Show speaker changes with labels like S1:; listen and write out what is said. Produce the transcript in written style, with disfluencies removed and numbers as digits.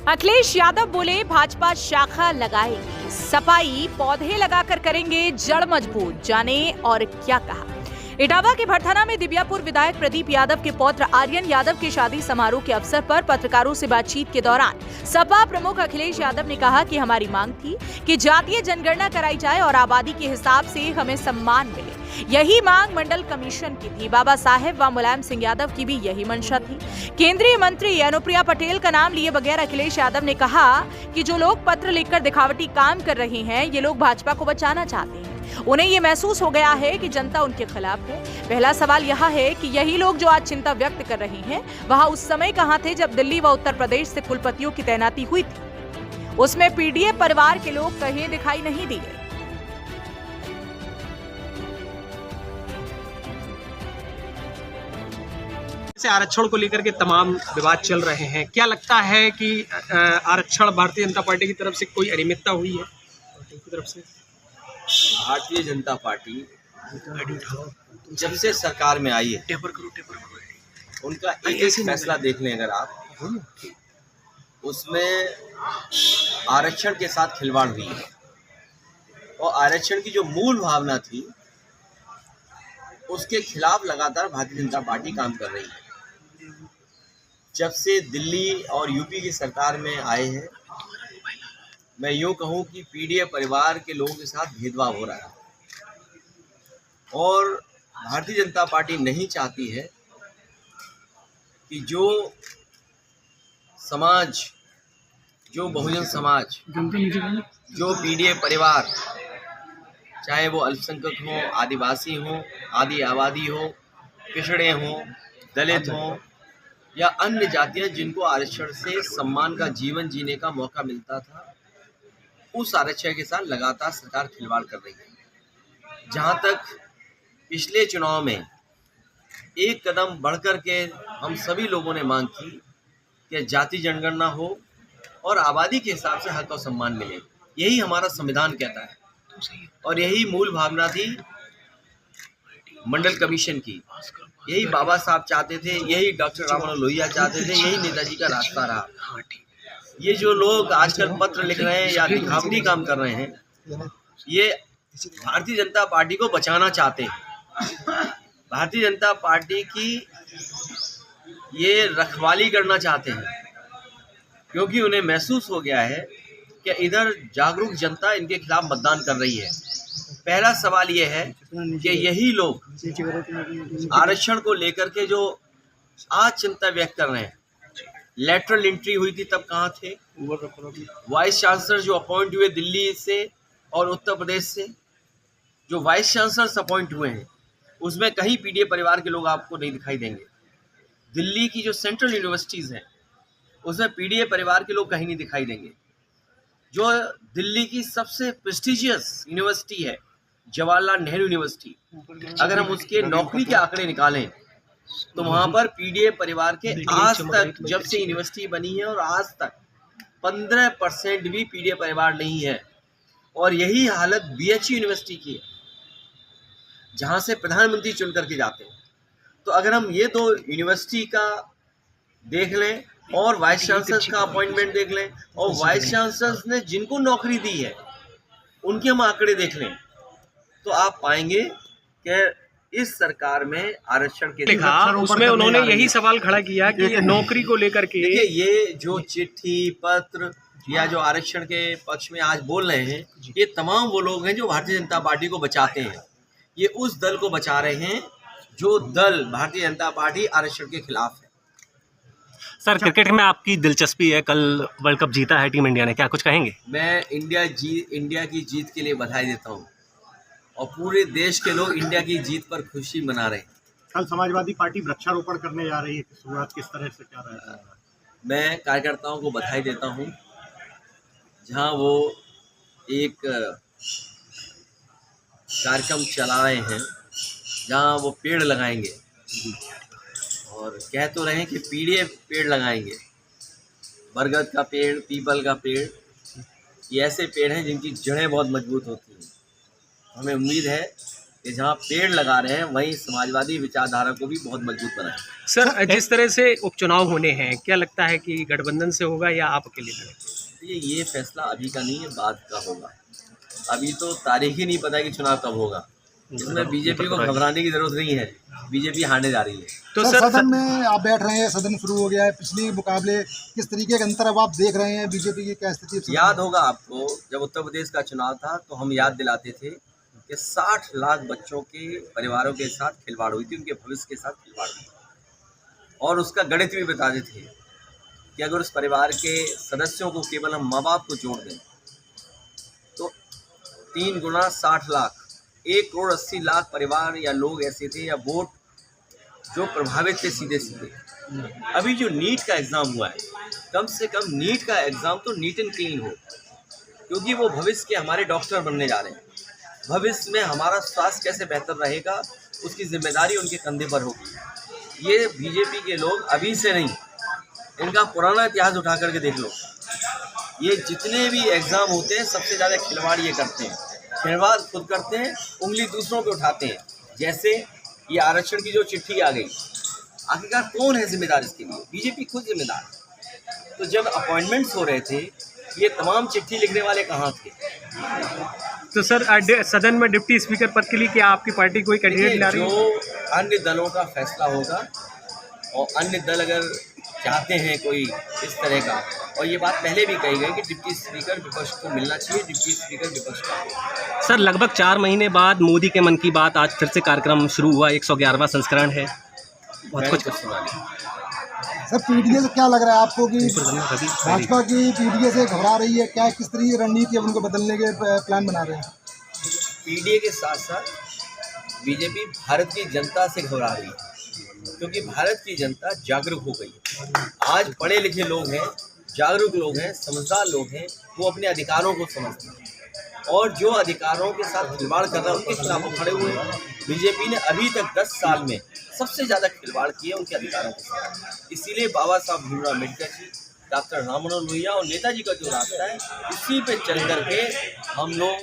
S1: अखिलेश यादव बोले भाजपा शाखा लगाएगी, सफाई पौधे लगाकर करेंगे जड़ मजबूत। जाने और क्या कहा। इटावा के भरथाना में दिव्यापुर विधायक प्रदीप यादव के पौत्र आर्यन यादव के शादी समारोह के अवसर पर पत्रकारों से बातचीत के दौरान सपा प्रमुख अखिलेश यादव ने कहा कि हमारी मांग थी कि जातीय जनगणना कराई जाए और आबादी के हिसाब से हमें सम्मान मिले। यही मांग मंडल कमीशन की थी। बाबा साहेब व मुलायम सिंह यादव की भी यही मंशा थी। केंद्रीय मंत्री अनुप्रिया पटेल का नाम लिए बगैर अखिलेश यादव ने कहा कि जो लोग पत्र लिखकर दिखावटी काम कर रहे हैं, ये लोग भाजपा को बचाना चाहते हैं। उन्हें ये महसूस हो गया है कि जनता उनके खिलाफ है। पहला सवाल यह है कि यही लोग जो आज चिंता व्यक्त कर रहे हैं, वहां उस समय कहां थे जब दिल्ली व उत्तर प्रदेश से कुलपतियों की तैनाती हुई थी। उसमें पीडीए परिवार के लोग कहीं दिखाई नहीं दिए।
S2: से आरक्षण को लेकर के तमाम विवाद चल रहे हैं। क्या लगता है कि आरक्षण भारतीय जनता पार्टी की तरफ से कोई अनियमितता हुई है? पार्टी की तरफ से
S3: भारतीय जनता पार्टी जब से सरकार में आई है, उनका एक फैसला देख लें अगर आप, उसमें आरक्षण के साथ खिलवाड़ हुई है। और आरक्षण की जो मूल भावना थी, उसके खिलाफ लगातार भारतीय जनता पार्टी काम कर रही है। जब से दिल्ली और यूपी की सरकार में आए हैं, मैं यूँ कहूँ कि पीडीए परिवार के लोगों के साथ भेदभाव हो रहा है। और भारतीय जनता पार्टी नहीं चाहती है कि जो समाज, जो बहुजन समाज, जो पीडीए परिवार, चाहे वो अल्पसंख्यक हो, आदिवासी हो, आदि आबादी हो, पिछड़े हों, दलित हों या अन्य जातियां जिनको आरक्षण से सम्मान का जीवन जीने का मौका मिलता था, उस आरक्षण के साथ लगातार सरकार खिलवाड़ कर रही है। जहां तक पिछले चुनाव में एक कदम बढ़कर के हम सभी लोगों ने मांग की कि जाति जनगणना हो और आबादी के हिसाब से हक और सम्मान मिले। यही हमारा संविधान कहता है और यही मूल भावना थी मंडल कमीशन की। यही बाबा साहब चाहते थे, यही डॉक्टर राममनोहर लोहिया चाहते थे, यही नेताजी का रास्ता रहा। ये जो लोग आजकल पत्र लिख रहे हैं या दिखावटी काम कर रहे हैं, ये भारतीय जनता पार्टी को बचाना चाहते हैं। भारतीय जनता पार्टी की ये रखवाली करना चाहते हैं, क्योंकि उन्हें महसूस हो गया है कि इधर जागरूक जनता इनके खिलाफ मतदान कर रही है। पहला सवाल ये है कि यही लोग आरक्षण को लेकर के जो आज चिंता व्यक्त कर रहे हैं, लेटरल एंट्री हुई थी तब कहाँ थे? वाइस चांसलर जो अपॉइंट हुए दिल्ली से और उत्तर प्रदेश से, जो वाइस चांसलर अपॉइंट हुए हैं, उसमें कहीं पीडीए परिवार के लोग आपको नहीं दिखाई देंगे। दिल्ली की जो सेंट्रल यूनिवर्सिटीज़ हैं, उसमें पीडीए परिवार के लोग कहीं नहीं दिखाई देंगे। जो दिल्ली की सबसे प्रेस्टिजियस यूनिवर्सिटी है, जवाहरलाल नेहरू यूनिवर्सिटी, अगर हम उसके नौकरी के आंकड़े निकालें तो वहाँ पर पीडीए परिवार के आज तक, जब से यूनिवर्सिटी बनी है और आज तक 15% भी पीडीए परिवार नहीं है। और यही हालत बीएचयू यूनिवर्सिटी की है, जहाँ से प्रधानमंत्री चुन करके जाते हैं। तो अगर हम ये दो यूनिवर्सिटी का देख लें और वाइस चांसलर का अपॉइंटमेंट देख लें और वाइस चांसलर ने जिनको नौकरी दी है उनके हम आंकड़े देख लें, तो आप पाएंगे कि इस सरकार में आरक्षण के
S2: लिखा, उसमें उन्होंने यही सवाल खड़ा किया कि नौकरी को लेकर के।
S3: देखिए, ये जो चिट्ठी पत्र या जो आरक्षण के पक्ष में आज बोल रहे हैं, ये तमाम वो लोग हैं जो भारतीय जनता पार्टी को बचाते हैं। ये उस दल को बचा रहे हैं जो दल भारतीय जनता पार्टी आरक्षण के खिलाफ है।
S4: सर, क्रिकेट में आपकी दिलचस्पी है, कल वर्ल्ड कप जीता है टीम इंडिया ने, क्या कुछ कहेंगे?
S3: मैं इंडिया की जीत के लिए बधाई देता हूँ और पूरे देश के लोग इंडिया की जीत पर खुशी मना रहे हैं।
S5: कल समाजवादी पार्टी वृक्षारोपण करने जा रही है, शुरुआत किस तरह से क्या रहता है?
S3: मैं कार्यकर्ताओं को बधाई देता हूँ, जहाँ वो एक कार्यक्रम चला रहे हैं, जहाँ वो पेड़ लगाएंगे और कह तो रहे हैं कि पीड़े पेड़ लगाएंगे। बरगद का पेड़, पीपल का पेड़, ये ऐसे पेड़ हैं जिनकी जड़ें बहुत मजबूत होती हैं। हमें उम्मीद है कि जहाँ पेड़ लगा रहे हैं वहीं समाजवादी विचारधारा को भी बहुत मजबूत बनाएं।
S2: सर, जिस तरह से उपचुनाव होने हैं, क्या लगता है कि गठबंधन से होगा या आप अकेले लड़ेंगे?
S3: ये फैसला अभी का नहीं है, बाद का होगा। अभी तो तारीख ही नहीं पता कि चुनाव कब होगा। इसमें बीजेपी को घबराने की जरूरत नहीं है, बीजेपी हारने जा रही है।
S2: तो
S6: सर,
S2: सर
S6: सदन में आप बैठ रहे हैं, सदन शुरू हो गया है, पिछले मुकाबले किस तरीके का अंतर अब आप देख रहे हैं, बीजेपी की क्या स्थिति है?
S3: याद होगा आपको, जब उत्तर प्रदेश का चुनाव था तो हम याद दिलाते थे कि 60 लाख बच्चों के परिवारों के साथ खिलवाड़ हुई थी, उनके भविष्य के साथ खिलवाड़ हुई, और उसका गणित भी बताते थे कि अगर उस परिवार के सदस्यों को केवल हम माँ बाप को जोड़ दें तो 3 गुना 60 लाख, 1,80,00,000 परिवार या लोग ऐसे थे या वोट जो प्रभावित थे सीधे सीधे। अभी जो नीट का एग्ज़ाम हुआ है, कम से कम नीट का एग्ज़ाम तो नीट एंड क्लीन हो, क्योंकि वो भविष्य के हमारे डॉक्टर बनने जा रहे हैं। भविष्य में हमारा स्वास्थ्य कैसे बेहतर रहेगा, उसकी जिम्मेदारी उनके कंधे पर होगी। ये बीजेपी के लोग अभी से नहीं, इनका पुराना इतिहास उठा करके देख लो, ये जितने भी एग्ज़ाम होते हैं सबसे ज़्यादा खिलवाड़ ये करते हैं, खिलवाड़ खुद करते हैं, उंगली दूसरों पे उठाते हैं। जैसे ये आरक्षण की जो चिट्ठी आ गई, आखिरकार कौन है जिम्मेदार इसके लिए? बीजेपी खुद जिम्मेदार है। तो जब अपॉइंटमेंट्स हो रहे थे, ये तमाम चिट्ठी लिखने वाले कहाँ थे?
S2: तो सर, सदन में डिप्टी स्पीकर पद के लिए क्या आपकी पार्टी कोई कैंडिडेट ला रही है?
S3: जो अन्य दलों का फैसला होगा, और अन्य दल अगर चाहते हैं कोई इस तरह का, और ये बात पहले भी कही गई कि डिप्टी स्पीकर विपक्ष को मिलना चाहिए, डिप्टी स्पीकर विपक्ष को।
S4: सर, लगभग 4 महीने बाद मोदी के मन की बात आज फिर से कार्यक्रम शुरू हुआ, 111वां संस्करण है, बहुत कुछ
S3: सुना लिया।
S6: सर, पीडीए से क्या लग रहा है आपको कि भाजपा की पीडीए से घबरा रही है? क्या किस तरीके की रणनीति है उनको बदलने के प्लान बना रहे हैं?
S3: पीडीए के साथ साथ बीजेपी भारत की जनता से घबरा रही है, क्योंकि भारत की जनता जागरूक हो गई है। आज पढ़े लिखे लोग हैं, जागरूक लोग हैं, समझदार लोग हैं, वो अपने अधिकारों को समझते हैं, और जो अधिकारों के साथ खिलवाड़ कर रहा है उनके खिलाफ वो खड़े हुए हैं। बीजेपी ने अभी तक 10 साल में सबसे ज़्यादा खिलवाड़ किया उनके अधिकारों के साथ। इसीलिए बाबा साहब भीमराव अम्बेडकर जी, डॉक्टर राम मनोहर लोहिया और नेताजी का जो रास्ता है, इसी पे चल करके हम लोग